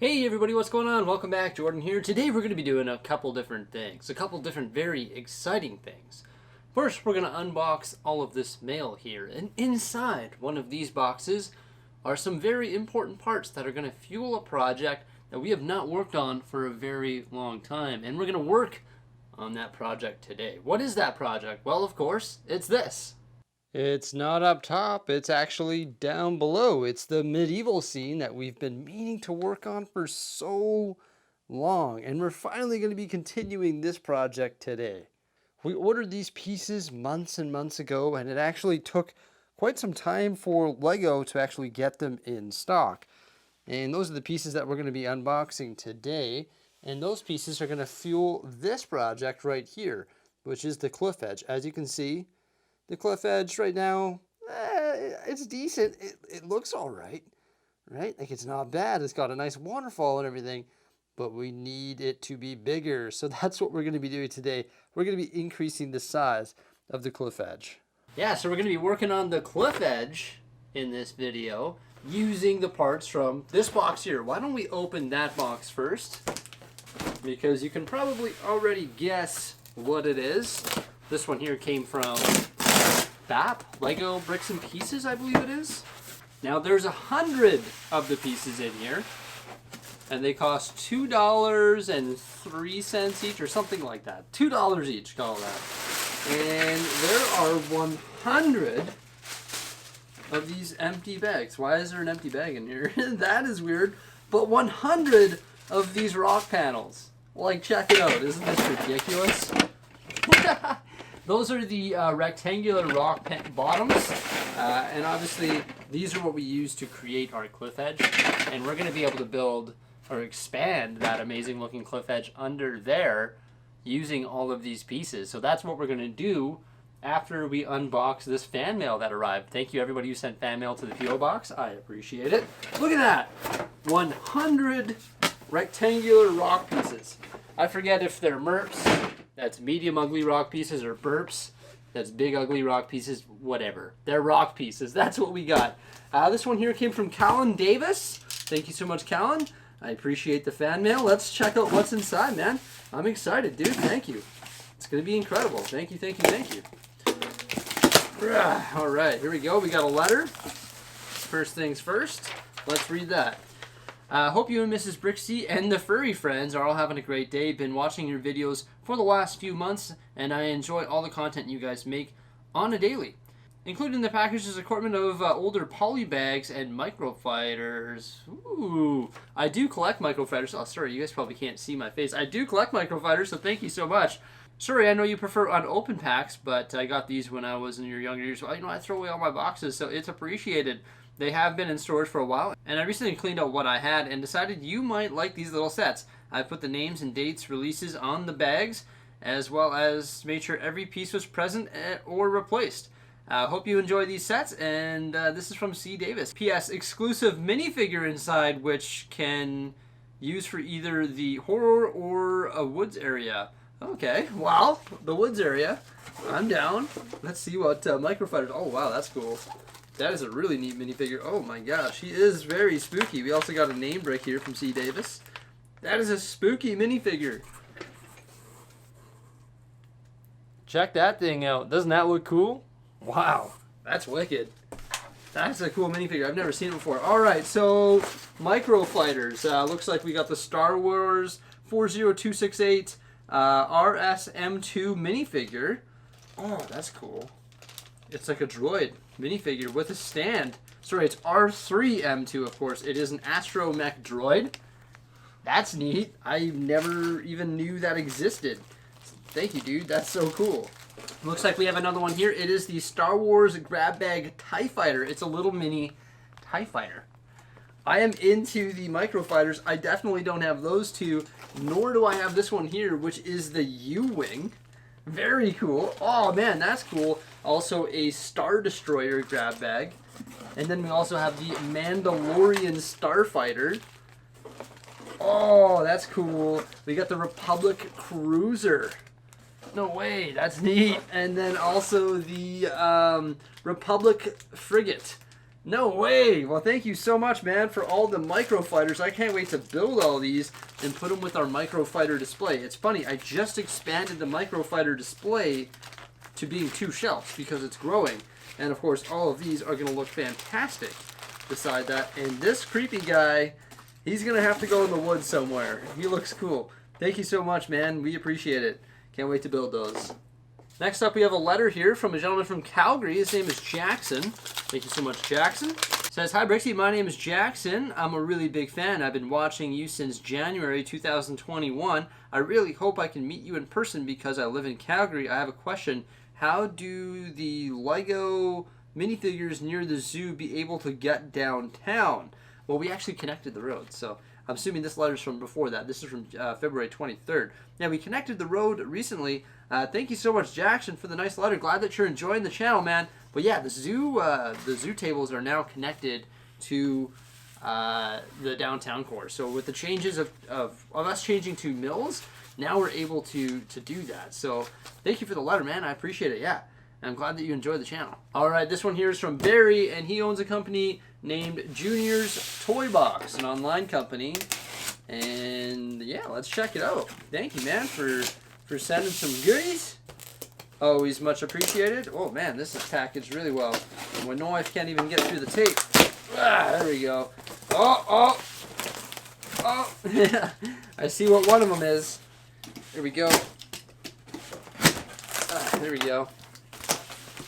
Hey everybody, what's going on? Welcome back, Jordan here. Today we're going to be doing a couple different things, a couple different very exciting things. First, we're going to unbox all of this mail here, and inside one of these boxes are some very important parts that are going to fuel a project that we have not worked on for a very long time, and we're going to work on that project today. What is that project? Well, of course, it's this. It's not up top, it's actually down below. It's the medieval scene that we've been meaning to work on for so long, and we're finally going to be continuing this project today. We ordered these pieces months and months ago, and it actually took quite some time for Lego to actually get them in stock. And those are the pieces that we're going to be unboxing today, and those pieces are going to fuel this project right here, which is the cliff edge. As you can see, the cliff edge right now, it's decent. It looks all right? Like, it's not bad. It's got a nice waterfall and everything, but we need it to be bigger. So that's what we're going to be doing today. We're going to be increasing the size of the cliff edge. Yeah, so we're going to be working on the cliff edge in this video using the parts from this box here. Why don't we open that box first? Because you can probably already guess what it is. This one here came from BAP, Lego Bricks and Pieces, I believe it is. Now there's 100 of the pieces in here, and they cost $2.03 each or something like that. $2 each, call that. And there are 100 of these empty bags. Why is there an empty bag in here? That is weird. But 100 of these rock panels. Like, check it out. Isn't this ridiculous? Those are the rectangular rock bottoms, and obviously these are what we use to create our cliff edge, and we're going to be able to build or expand that amazing looking cliff edge under there using all of these pieces. So that's what we're going to do after we unbox this fan mail that arrived. Thank you everybody who sent fan mail to the P.O. Box. I appreciate it. Look at that! 100 rectangular rock pieces. I forget if they're merps. That's medium ugly rock pieces, or burps. That's big ugly rock pieces, whatever. They're rock pieces. That's what we got. This one here came from Callan Davis. Thank you so much, Callan. I appreciate the fan mail. Let's check out what's inside, man. I'm excited, dude. Thank you. It's going to be incredible. Thank you, thank you, thank you. All right, here we go. We got a letter. First things first. Let's read that. Hope you and Mrs. Bricksie and the furry friends are all having a great day. Been watching your videos for the last few months, and I enjoy all the content you guys make on a daily. Including the package's assortment of older poly bags and microfighters. Ooh, I do collect microfighters. Oh, sorry, you guys probably can't see my face. I do collect microfighters, so thank you so much. Sorry, I know you prefer unopened packs, but I got these when I was in your younger years. Well, I throw away all my boxes, so it's appreciated. They have been in storage for a while, and I recently cleaned out what I had and decided you might like these little sets. I put the names and dates releases on the bags, as well as made sure every piece was present or replaced. Hope you enjoy these sets, and this is from C. Davis. P.S. Exclusive minifigure inside, which can use for either the horror or a woods area. Okay, wow, the woods area. I'm down. Let's see what microfighters. Oh, wow, that's cool. That is a really neat minifigure. Oh my gosh, he is very spooky. We also got a name brick here from C. Davis. That is a spooky minifigure. Check that thing out. Doesn't that look cool? Wow, that's wicked. That's a cool minifigure. I've never seen it before. All right, so microfighters. Looks like we got the Star Wars 40268 RSM2 minifigure. Oh, that's cool. It's like a droid minifigure with a stand. Sorry, it's R3M2, of course. It is an astromech droid. That's neat. I never even knew that existed. Thank you, dude. That's so cool. Looks like we have another one here. It is the Star Wars Grab Bag TIE Fighter. It's a little mini TIE Fighter. I am into the microfighters. I definitely don't have those two, nor do I have this one here, which is the U-Wing. Very cool. Oh man, that's cool. Also a Star Destroyer grab bag. And then we also have the Mandalorian Starfighter. Oh, that's cool. We got the Republic Cruiser. No way, that's neat. And then also the Republic Frigate. No way! Well, thank you so much, man, for all the microfighters. I can't wait to build all these and put them with our microfighter display. It's funny, I just expanded the microfighter display to being 2 shelves because it's growing. And of course, all of these are going to look fantastic beside that. And this creepy guy, he's going to have to go in the woods somewhere. He looks cool. Thank you so much, man. We appreciate it. Can't wait to build those. Next up, we have a letter here from a gentleman from Calgary. His name is Jackson. Thank you so much, Jackson. It says, "Hi, Bricksie. My name is Jackson. I'm a really big fan. I've been watching you since January 2021. I really hope I can meet you in person because I live in Calgary. I have a question. How do the Lego minifigures near the zoo be able to get downtown?" Well, we actually connected the road, so I'm assuming this letter's from before that. This is from February 23rd. Yeah, we connected the road recently. Thank you so much, Jackson, for the nice letter. Glad that you're enjoying the channel, man. But yeah, the zoo tables are now connected to the downtown core. So with the changes of us changing to Mills, now we're able to do that. So thank you for the letter, man. I appreciate it. Yeah, I'm glad that you enjoy the channel. All right, this one here is from Barry, and he owns a company named Junior's Toy Box, an online company. And yeah, let's check it out. Thank you, man, for sending some goodies. Always much appreciated. Oh man, this is packaged really well. My knife can't even get through the tape. Ah, there we go. Oh. I see what one of them is. There we go. There we go.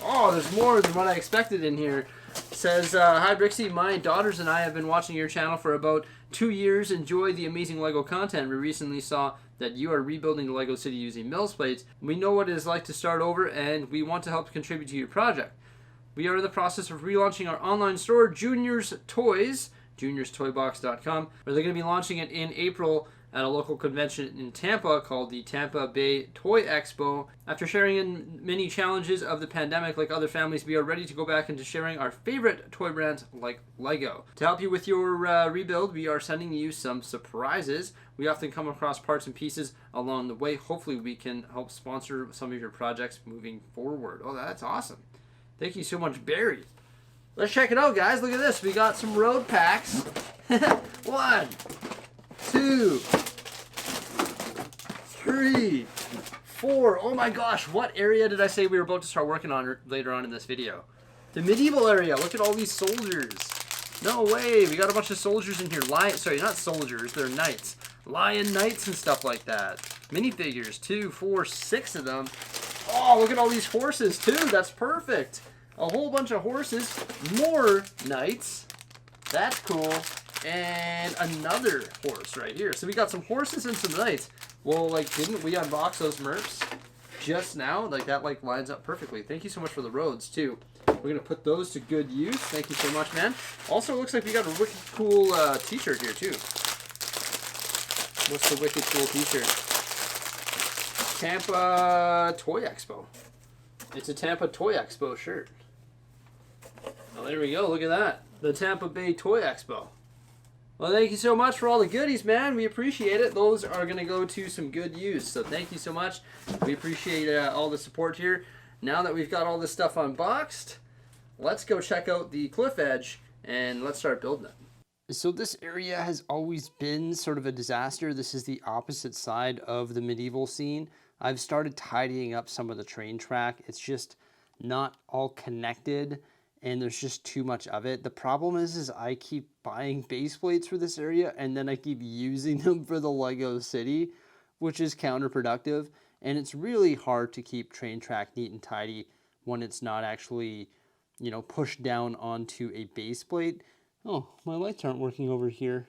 Oh, there's more than what I expected in here. It says, "Hi Bricksie, my daughters and I have been watching your channel for about 2 years. Enjoy the amazing Lego content. We recently saw that you are rebuilding the Lego city using Mills plates. We know what it is like to start over, and we want to help contribute to your project. We are in the process of relaunching our online store, Junior's Toys, juniorstoybox.com. They're going to be launching it in April at a local convention in Tampa called the Tampa Bay Toy Expo. After sharing in many challenges of the pandemic like other families, we are ready to go back into sharing our favorite toy brands like Lego. To help you with your rebuild, we are sending you some surprises. We often come across parts and pieces along the way. Hopefully we can help sponsor some of your projects moving forward." Oh, that's awesome. Thank you so much, Barry. Let's check it out, guys. Look at this. We got some road packs. 1, 2, 3, 4. Oh my gosh, what area did I say we were about to start working on later on in this video? The medieval area. Look at all these soldiers. No way. We got a bunch of soldiers in here. Sorry, not soldiers. They're knights. Lion knights and stuff like that. Minifigures. 2, 4, 6 of them. Oh, look at all these horses too. That's perfect. A whole bunch of horses. More knights. That's cool. And another horse right here. So we got some horses and some knights. Well, like, didn't we unbox those mercs just now? Like, that, like, lines up perfectly. Thank you so much for the roads, too. We're going to put those to good use. Thank you so much, man. Also, it looks like we got a wicked cool t-shirt here, too. What's the wicked cool t-shirt? Tampa Toy Expo. It's a Tampa Toy Expo shirt. Oh, there we go. Look at that. The Tampa Bay Toy Expo. Well, thank you so much for all the goodies, man. We appreciate it. Those are going to go to some good use. So thank you so much. We appreciate all the support here. Now that we've got all this stuff unboxed, let's go check out the cliff edge and let's start building it. So this area has always been sort of a disaster. This is the opposite side of the medieval scene. I've started tidying up some of the train track. It's just not all connected, and there's just too much of it. The problem is I keep buying base plates for this area, and then I keep using them for the Lego city, which is counterproductive. And it's really hard to keep train track neat and tidy when it's not actually, you know, pushed down onto a base plate. Oh, my lights aren't working over here.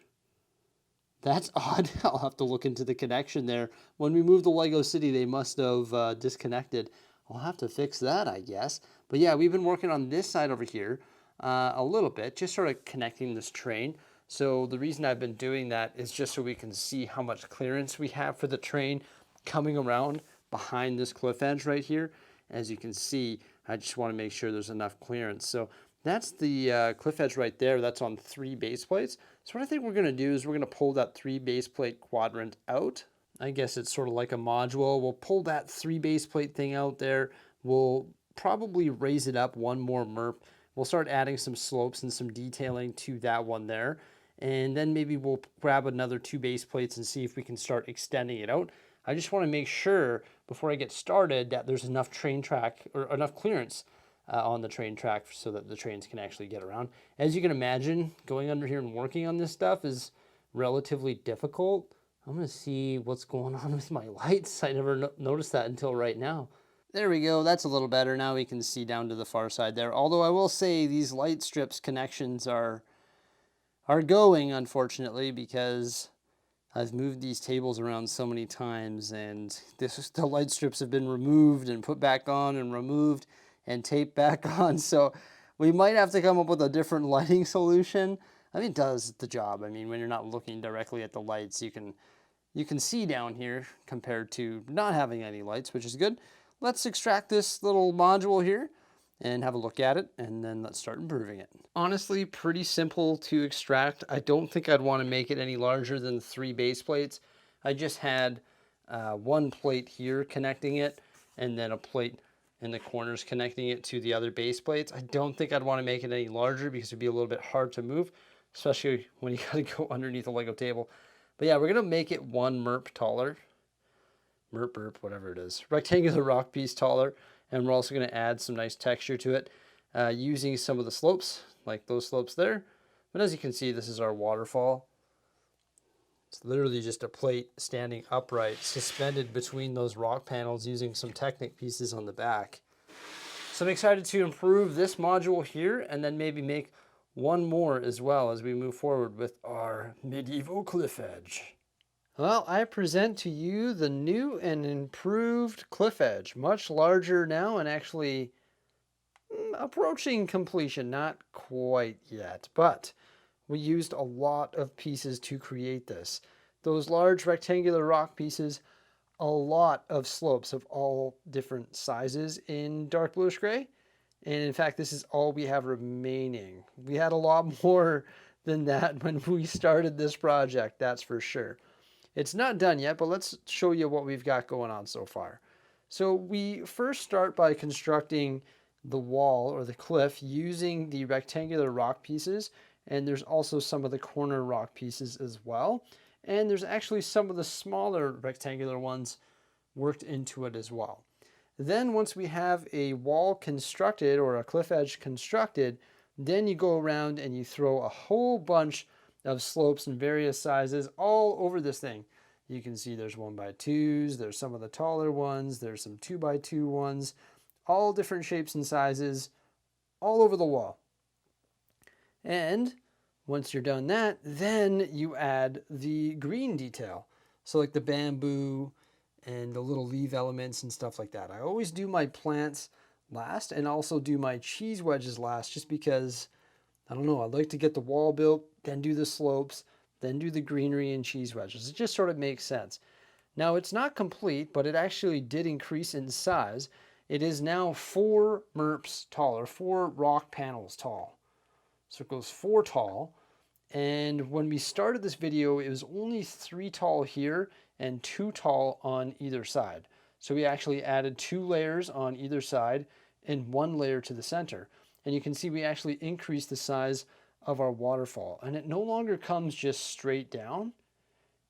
That's odd. I'll have to look into the connection there. When we moved the Lego city, they must have disconnected. I'll have to fix that, I guess. But yeah, we've been working on this side over here a little bit, just sort of connecting this train. So the reason I've been doing that is just so we can see how much clearance we have for the train coming around behind this cliff edge right here. As you can see, I just want to make sure there's enough clearance. So that's the cliff edge right there. That's on 3 base plates. So what I think we're going to do is we're going to pull that 3 base plate quadrant out. I guess it's sort of like a module. We'll pull that 3 base plate thing out there. We'll probably raise it up one more MERP we'll start adding some slopes and some detailing to that one there. And then maybe we'll grab another 2 base plates and see if we can start extending it out. I just want to make sure before I get started that there's enough train track or enough clearance on the train track so that the trains can actually get around. As you can imagine, going under here and working on this stuff is relatively difficult. I'm going to see what's going on with my lights. I never noticed that until right now. There we go. That's a little better. Now we can see down to the far side there. Although I will say these light strips connections are going, unfortunately, because I've moved these tables around so many times, and the light strips have been removed and put back on and removed and taped back on. So we might have to come up with a different lighting solution. I mean, it does the job. I mean, when you're not looking directly at the lights, you can see down here compared to not having any lights, which is good. Let's extract this little module here and have a look at it, and then let's start improving it. Honestly, pretty simple to extract. I don't think I'd want to make it any larger than 3 base plates. I just had 1 plate here connecting it, and then a plate in the corners connecting it to the other base plates. I don't think I'd want to make it any larger because it'd be a little bit hard to move, especially when you gotta go underneath a Lego table. But yeah, we're gonna make it 1 MERP taller. MERP, burp, whatever it is. Rectangular rock piece taller. And we're also gonna add some nice texture to it using some of the slopes, like those slopes there. But as you can see, this is our waterfall. It's literally just a plate standing upright, suspended between those rock panels using some Technic pieces on the back. So I'm excited to improve this module here and then maybe make 1 more as well as we move forward with our medieval cliff edge. Well, I present to you the new and improved cliff edge, much larger now and actually approaching completion, not quite yet, but we used a lot of pieces to create this. Those large rectangular rock pieces, a lot of slopes of all different sizes in dark bluish gray. And in fact, this is all we have remaining. We had a lot more than that when we started this project, that's for sure. It's not done yet, but let's show you what we've got going on so far. So we first start by constructing the wall or the cliff using the rectangular rock pieces, and there's also some of the corner rock pieces as well. And there's actually some of the smaller rectangular ones worked into it as well. Then once we have a wall constructed or a cliff edge constructed, then you go around and you throw a whole bunch of slopes in various sizes all over this thing. You can see there's 1x2s, there's some of the taller ones, there's some 2x2 ones, all different shapes and sizes all over the wall. And once you're done that, then you add the green detail. So like the bamboo and the little leaf elements and stuff like that. I always do my plants last and also do my cheese wedges last just because, I don't know, I like to get the wall built, then do the slopes, then do the greenery and cheese wedges. It just sort of makes sense. Now it's not complete, but it actually did increase in size. It is now 4 MERPs taller, 4 rock panels tall. So it goes 4 tall. And when we started this video, it was only 3 tall here and 2 tall on either side. So we actually added 2 layers on either side and 1 layer to the center. And you can see we actually increased the size of our waterfall. And it no longer comes just straight down.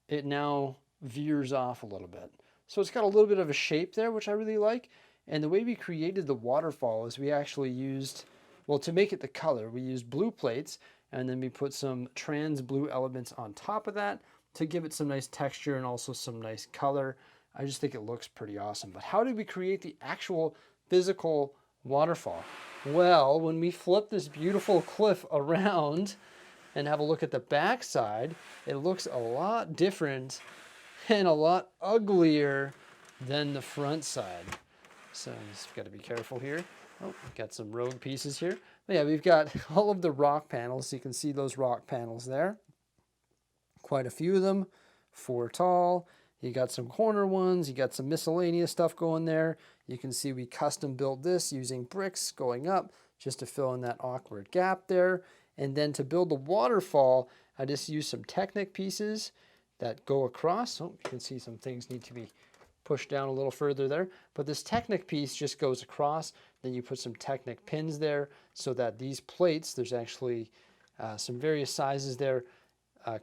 It now veers off a little bit. So it's got a little bit of a shape there, which I really like. And the way we created the waterfall is we actually used, well, to make it the color, we used blue plates, and then we put some trans blue elements on top of that to give it some nice texture and also some nice color. I just think it looks pretty awesome. But how did we create the actual physical waterfall? Well, when we flip this beautiful cliff around and have a look at the back side, it looks a lot different and a lot uglier than the front side. So just got to be careful here. Oh, got some rogue pieces here. But yeah, we've got all of the rock panels. You can see those rock panels there. Quite a few of them, 4 tall. You got some corner ones. You got some miscellaneous stuff going there. You can see we custom built this using bricks going up just to fill in that awkward gap there. And then to build the waterfall, I just used some Technic pieces that go across. Oh, you can see some things need to be pushed down a little further there. But this Technic piece just goes across Then you put some Technic pins there so that these plates, there's actually some various sizes there,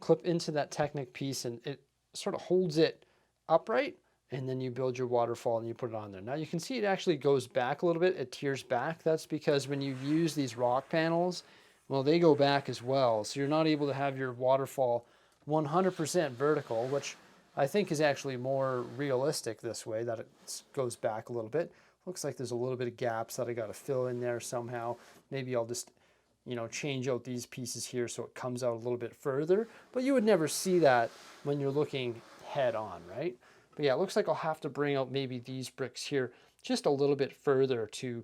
clip into that Technic piece, and it sort of holds it upright. And then you build your waterfall and you put it on there. Now you can see it actually goes back a little bit. It tears back. That's because when you use these rock panels, well, they go back as well. So you're not able to have your waterfall 100% vertical, which I think is actually more realistic this way, that it goes back a little bit. Looks like there's a little bit of gaps that I got to fill in there somehow. Maybe I'll just, change out these pieces here so it comes out a little bit further. But you would never see that when you're looking head on, right? But yeah, it looks like I'll have to bring out maybe these bricks here just a little bit further to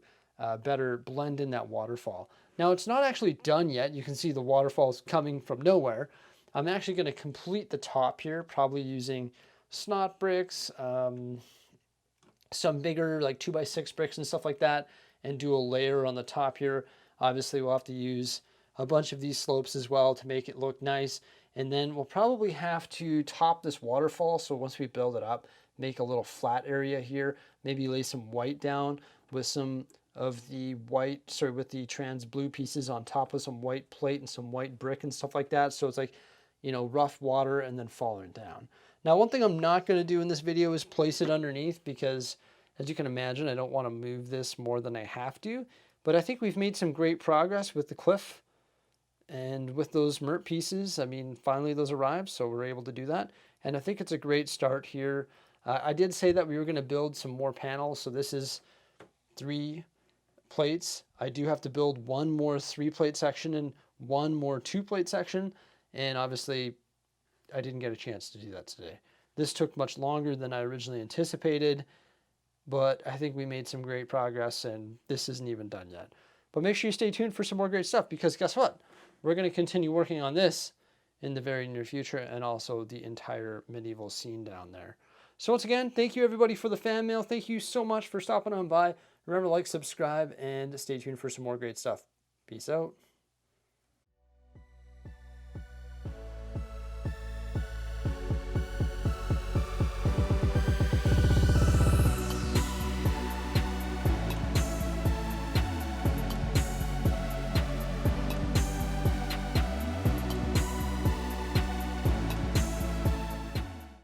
better blend in that waterfall. Now it's not actually done yet. You can see the waterfall's coming from nowhere. I'm actually going to complete the top here, probably using snot bricks, some bigger like 2x6 bricks and stuff like that, and do a layer on the top here. Obviously we'll have to use a bunch of these slopes as well to make it look nice. And then we'll probably have to top this waterfall. So once we build it up, make a little flat area here, maybe lay some white down with some of the with the trans blue pieces on top of some white plate and some white brick and stuff like that. So it's like, rough water and then falling down. Now, one thing I'm not going to do in this video is place it underneath because, as you can imagine, I don't want to move this more than I have to. But I think we've made some great progress with the cliff. And with those MERP pieces, I mean, finally those arrived, so we're able to do that. And I think it's a great start here. I did say that we were going to build some more panels, so this is 3 plates. I do have to build one more 3-plate section and one more 2-plate section, and obviously I didn't get a chance to do that today. This took much longer than I originally anticipated, but I think we made some great progress, and this isn't even done yet. But make sure you stay tuned for some more great stuff, because guess what? We're going to continue working on this in the very near future, and also the entire medieval scene down there. So once again, thank you everybody for the fan mail. Thank you so much for stopping on by. Remember, like, subscribe, and stay tuned for some more great stuff. Peace out.